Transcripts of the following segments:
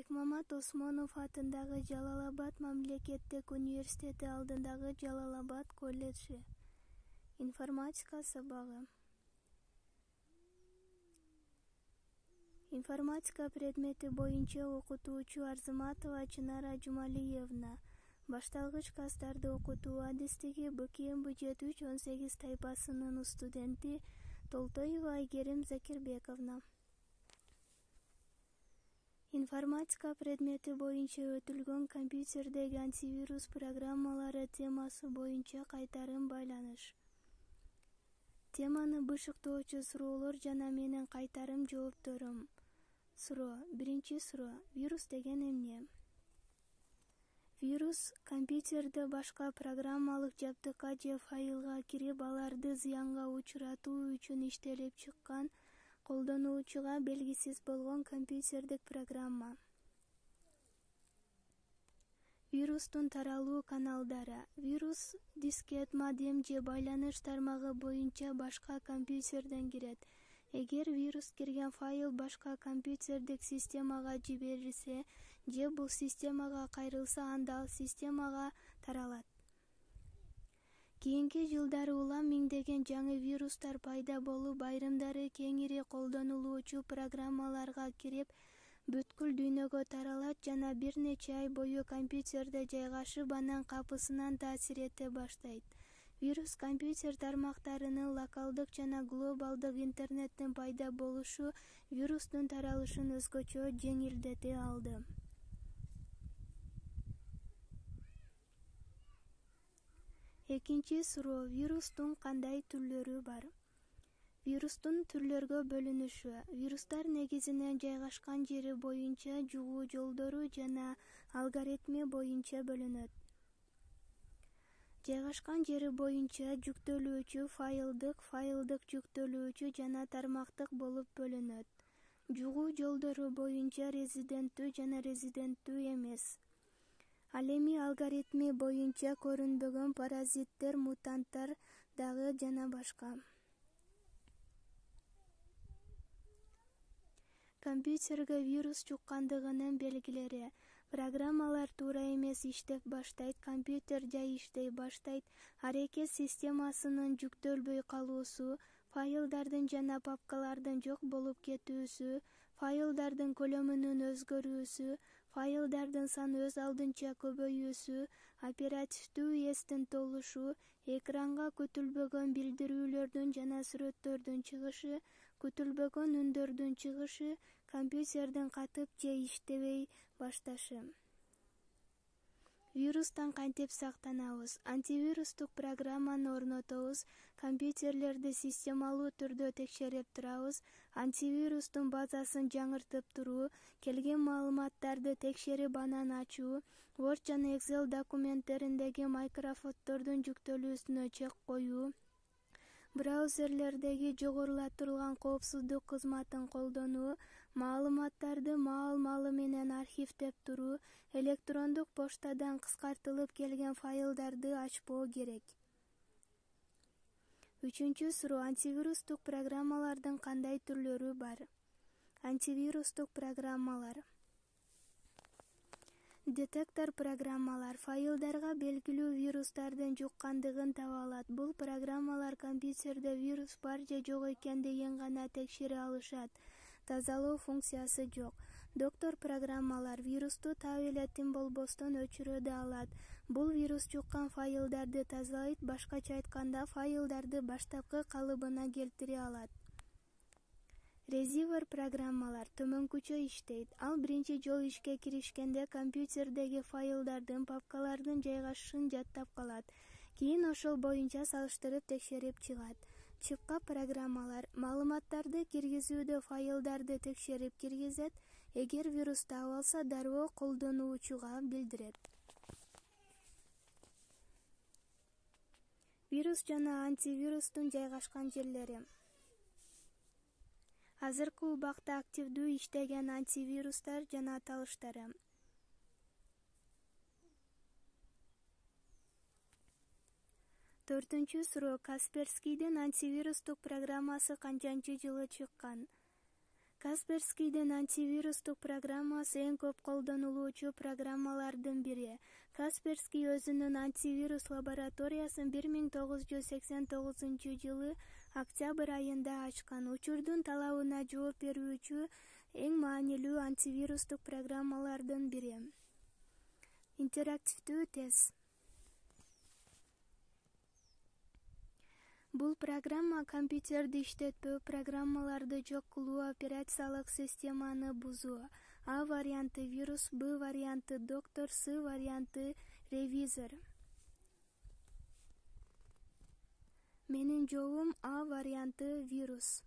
Бекмамат Осмонов атындагы Жалал-Абад мамлекеттик университети алдындагы Жалал-Абад колледжи. Информатика сабагы. Информатика предмети боюнча окутуучу Арзыматова Чынара Жумалиевна. Башталгыч класстарды окутуу адистиги БКМБ 7-18 тайпасынын студенти Толтоева Айгерим Закирбековна. Информатика предмети боюнча өтүлгөн компьютердеги антивирус программалары темасы боюнча кайтарым байланыш. Теманы бышыктоочу суроолор жана менин кайтарым жоопторум. Суроо. Биринчи суроо. Вирус деген эмне? Вирус компьютерде башка программалык жабдыкка же файлга кирип, аларды зыянга учуратуу үчүн иштелип чыккан, колдонуучуга белгисиз болгон компьютердик программа. Вирустун таралуу каналдары. Вирус дискет, модем же байланыш тармагы боюнча башка компьютерден кирет. Эгер вирус кирген файл башка компьютердик системага жиберилсе же бул системага кайрылса, анда ал системага таралат. Кийинки жылдары улам миңдеген жаңы вирустар пайда болуп, айрымдары кеңири колдонулуучу программаларга кирип, бүткүл дүйнөгө таралат жана бир нече ай бою компьютерде жайгашып, анан капысынан таасир эте баштайт. Вирус компьютер тармактарынын локалдык жана глобалдык интернеттин пайда болушу вирустун таралышын өзгөчө жеңилдете алды. Экинчи суроо. Вирустун кандай түрлөрү бар? Вирустун түрлөргө бөлүнүшү. Вирустар негизинен жайгашкан жери боюнча, жугуу жолдору жана алгоритми боюнча бөлүнөт. Жайгашкан жери боюнча жүктөлүүчү файлдык жүктөлүүчү жана тармактык болуп бөлүнөт. Жугуу жолдору боюнча резиденттүү жана резиденттүү эмес. Ал эми алгоритми боюнча көрүнбөгөн паразиттер, мутанттар дагы жана башка. Компьютерге вирус жуккандыгынын белгилери. Программалар туура эмес иштеп баштайт, компьютер жай иштей баштайт, аракет системасынын жүктөлбөй калуусу, файлдардын жана папкалардын жок болуп кетүүсү, файлдардын көлөмүнүн өзгөрүүсү, файлдардын саны өз алдынча көбөйүүсү, оперативдүү эстин толушу, экранга күтүлбөгөн билдирүүлөрдүн жана сүрөттөрдүн чыгышы, күтүлбөгөн үндөрдүн чыгышы, компьютердин катып же иштебей башташы. Вирустан кантип сактанабыз? Антивирустук программаны орнотобуз, компьютерлерди системалуу түрдө текшерип турабыз, антивирустун базасын жаңыртып туруу, келген маалыматтарды текшерип анан ачуу, Word жана Excel документтериндеги микрофоттордун жүктөлүүсүнө чек коюу, браузерлердеги жогорулатылган коопсуздук кызматын колдонуу, маалыматтарды маал-маалы менен архивдеп туруу, электрондук поштадан кыскартылып келген файлдарды ачпоо керек. Үчүнчү суроо. Антивирустук программалардын кандай түрлөрү бар? Антивирустук программалар. Детектор программалар файлдарга белгилүү вирустардын жуккандыгын таба алат. Бул программалар компьютерде вирус бар же жок экендигин гана текшере алышат. Тазалоо функциясы жок. Доктор программалар вирусту так эле тим болбостон өчүрө да алат. Бул вирус жуккан файлдарды тазалайт, башкача айтканда, файлдарды баштапкы калыбына келтире алат. Резивер программалар төмөнкүчө иштейт. Ал биринчи жолу ишке киришкенде компьютердеги файлдардын, папкалардын жайгашышын жаттап калат. Кийин ошол боюнча салыштырып текшерип чыгат. Чыпка программалар маалыматтарды киргизүүдө файлдарды текшерип киргизет. Эгер вирус таап алса, дароо колдонуучуга билдирет. Вирус жана антивирустун жайгашкан жерлери. Азыркы убакта активдүү иштеген антивирустар жана аталыштары. Төртүнчү суроо. Касперскийдин антивирустук программасы канчанчы жылы чыккан? Kaspersky'дин антивирустук программасы эң көп колдонулуучу программалардын бири. Kaspersky өзүнүн антивирус лабораториясын 1989-жылы октябрь айында ачкан. Учурдун талабына жооп берүүчү эң маанилүү антивирустук программалардын бири. Интерактивдүү тест. Бул программа компьютерди иштетпөө, программаларды жок кылуу, операциялык системаны бузуу. А варианты вирус, Б варианты доктор, С варианты ревизор. Менин жообум А варианты вирус.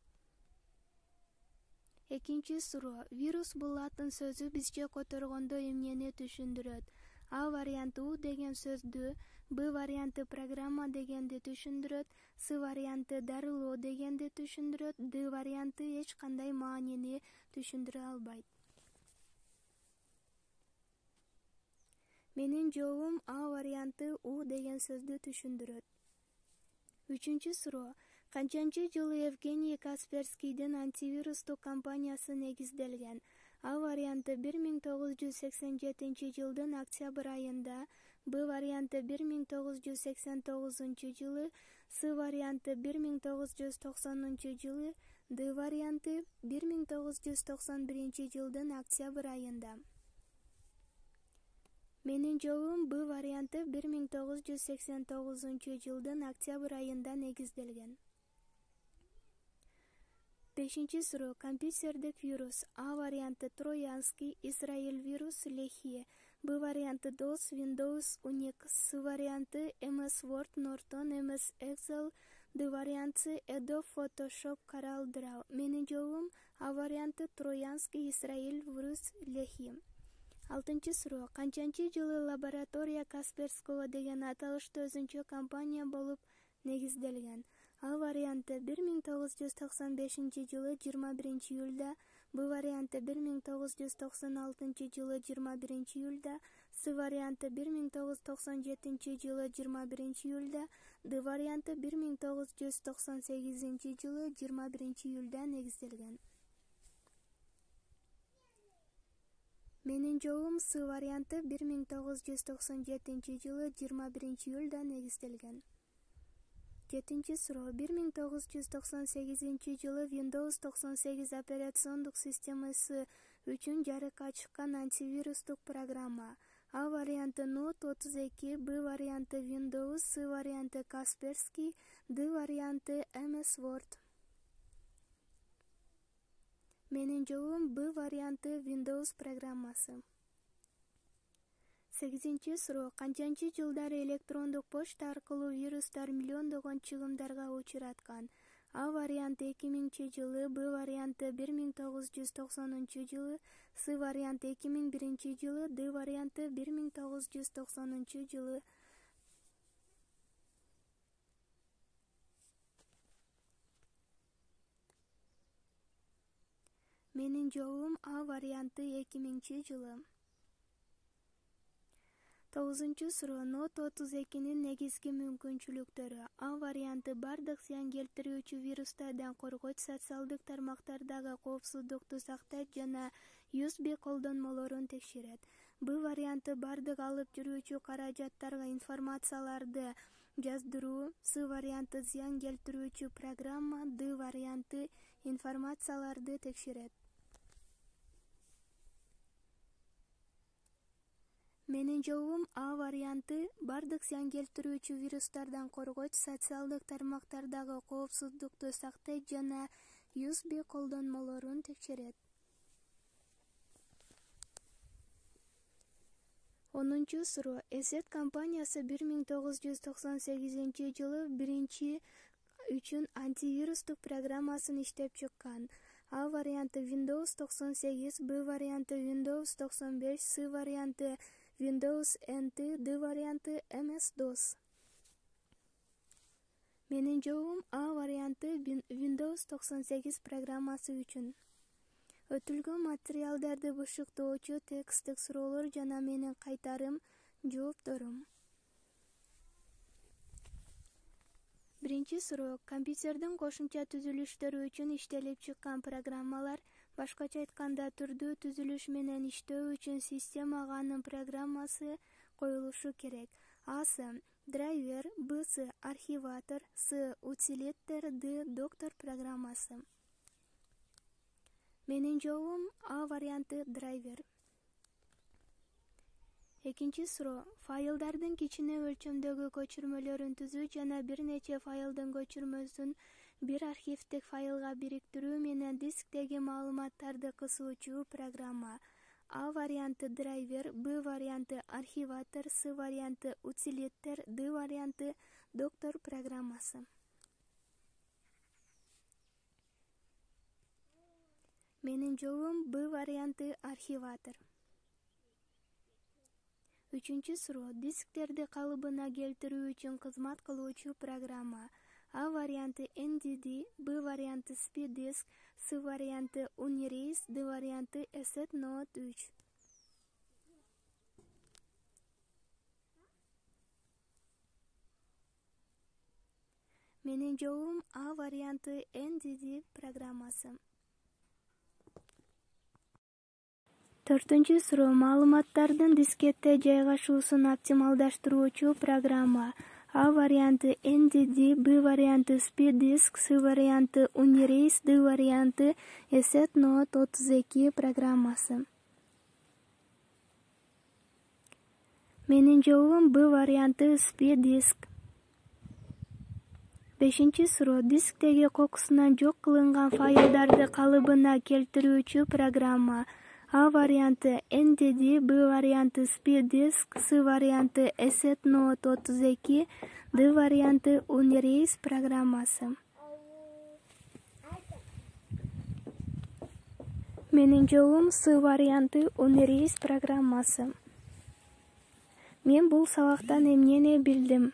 Экинчи суроо. Вирус бул латын сөзү бизче которгондо эмнени түшүндүрөт? А варианты У деген сөздү, Б варианты программа дегенди түшүндүрөт, С варианты дарылоо дегенди түшүндүрөт, Д варианты эч кандай маанини түшүндүрө албайт. Менин жообум А варианты У деген сөздү түшүндүрөт. Үчүнчү суроо. Канчанчы жылы Евгений Касперскийдин антивирустук компаниясы негизделген? А варианты 1987 жылдын октябрь айында, Б варианты 1989 жылы, С варианты 1990 жылы, Д варианты 1991 жылдын октябрь айында. Менин жообум Б варианты 1989 жылдын октябрь айында негизделген. Бешинчи суроо. Компьютердик вирус. А варианты Троянский, Израиль вирус, Лехи. Б варианты DOS, Windows, Unix. С варианты MS Word, Norton, MS Excel. Д варианты Adobe Photoshop, Corel Draw. Менин жообум А варианты Троянский, Израиль вирус, Лехи. Алтынчы суроо. Канчанчы жылы лаборатория Касперского деген аталыштуу өзүнчө компания болуп негизделген? А варианты 1995 жылы 21 июлда, Б варианты 1996 жылы 21 июлда, С варианты 1997 жылы 21 июлда, Д варианты 1998 жылы 21 июлда негизделген. Менин жообум С варианты 1997 жылы 21 июлда негизделген. Жетинчи суроо. 1998 жылы Windows 98 операциондук системасы үчүн жарыкка чыккан антивирустук программа. А варианты Note 32, Б варианты Windows, С варианты Kaspersky, Д варианты MS Word. Менин жообум Б варианты Windows программасы. Сегизинчи суроо. Канчанчы жылдары электрондук почта аркылуу вирустар миллиондогон чыгымдарга учураткан? А варианты 2000 жылы, Б варианты 1990 жылы, С варианты 2001 жылы, Д варианты 1990 жылы. Менин жообум А варианты 2000 жылы. 9 суроо. Note 32-нин негизги мүмкүнчүлүктөрү. А варианты бардык зыян келтирүүчү вирустардан коргойт, социалдык тармактардагы коопсуздукту сактайт жана USB колдонмолорун текшерет. Б варианты бардык алып жүрүүчү каражаттарга информацияларды жаздыруу. С варианты зыян келтирүүчү программа. Д варианты информацияларды текшерет. Менин жообум А варианты бардык зыян келтирүүчү вирустардан коргойт, социалдык тармактардагы коопсуздукту сактайт жана USB колдонмолорун текшерет. 10 суроо. Эсет компаниясы 1998 жылы биринчи үчүн антивирустук программасын иштеп чыккан. А варианты Windows 98, Б варианты Windows 95, С варианты Windows NT, Д варианты MS-DOS. Менин жообум А варианты Windows 98 программасы үчүн. Өтүлгөн материалдарды бышыктоочу тексттик суроолор жана менин кайтарым жоопторум. Биринчи суроо. Компьютердин кошумча түзүлүштөрү үчүн иштелип чыккан программалар Башкача айтканда, түрдүү түзүлүш менен иштөө үчүн системага анын программасы коюлушу керек. А.С. драйвер, Б.С. архиватор, С. утилиттер, Д. доктор программасы. Менин жообум А варианты драйвер. Экинчи суроо. Файлдардын кичине өлчөмдөгү көчүрмөлөрүн түзүү жана бир нече файлдын көчүрмөсүн бир архивдик файлга бириктирүү менен дисктеги маалыматтарды кысуучу программа. А варианты драйвер, Б варианты архиватор, С варианты утилиттер, Д варианты доктор программасы. Менин жообум Б варианты архиватор. Үчүнчү суроо. Дисктерди калыбына келтирүү үчүн кызмат кылуучу программа. А варианты NDD, Б варианты SpeedDisk, С варианты Unireis, Д варианты Asset Note 3. Менин жообум А варианты NDD программасы. Төртүнчү суроо. Маалыматтардын дискетте жайгашуусун оптималдаштыруучу программа. А варианты NDD, Б варианты SpeedDisk, С варианты Unireis, Д варианты Asset Note 32 программасы. Менин жообум Б варианты SpeedDisk. Бешинчи суроо. Дисктеги кокусунан жок кылынган файлдарды калыбына келтирүүчү программа. А варианты NDD, Б варианты SpeedDisk, С варианты Asset Note 32, Д варианты Unireis программасы. Менин жообум С варианты Unireis программасы. Мен бул сабактан эмнени билдим?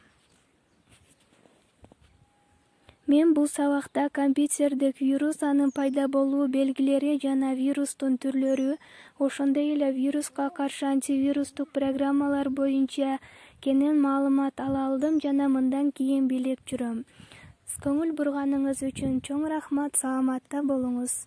Мен бул сабакта компьютердик вирус, анын пайда болуу белгилери жана вирустун түрлөрү, ошондой эле вируска каршы антивирустук программалар боюнча кенен маалымат ала алдым жана мындан кийин билип жүрөм. Көңүл бурганыңыз үчүн чоң рахмат, саламатта болуңуз.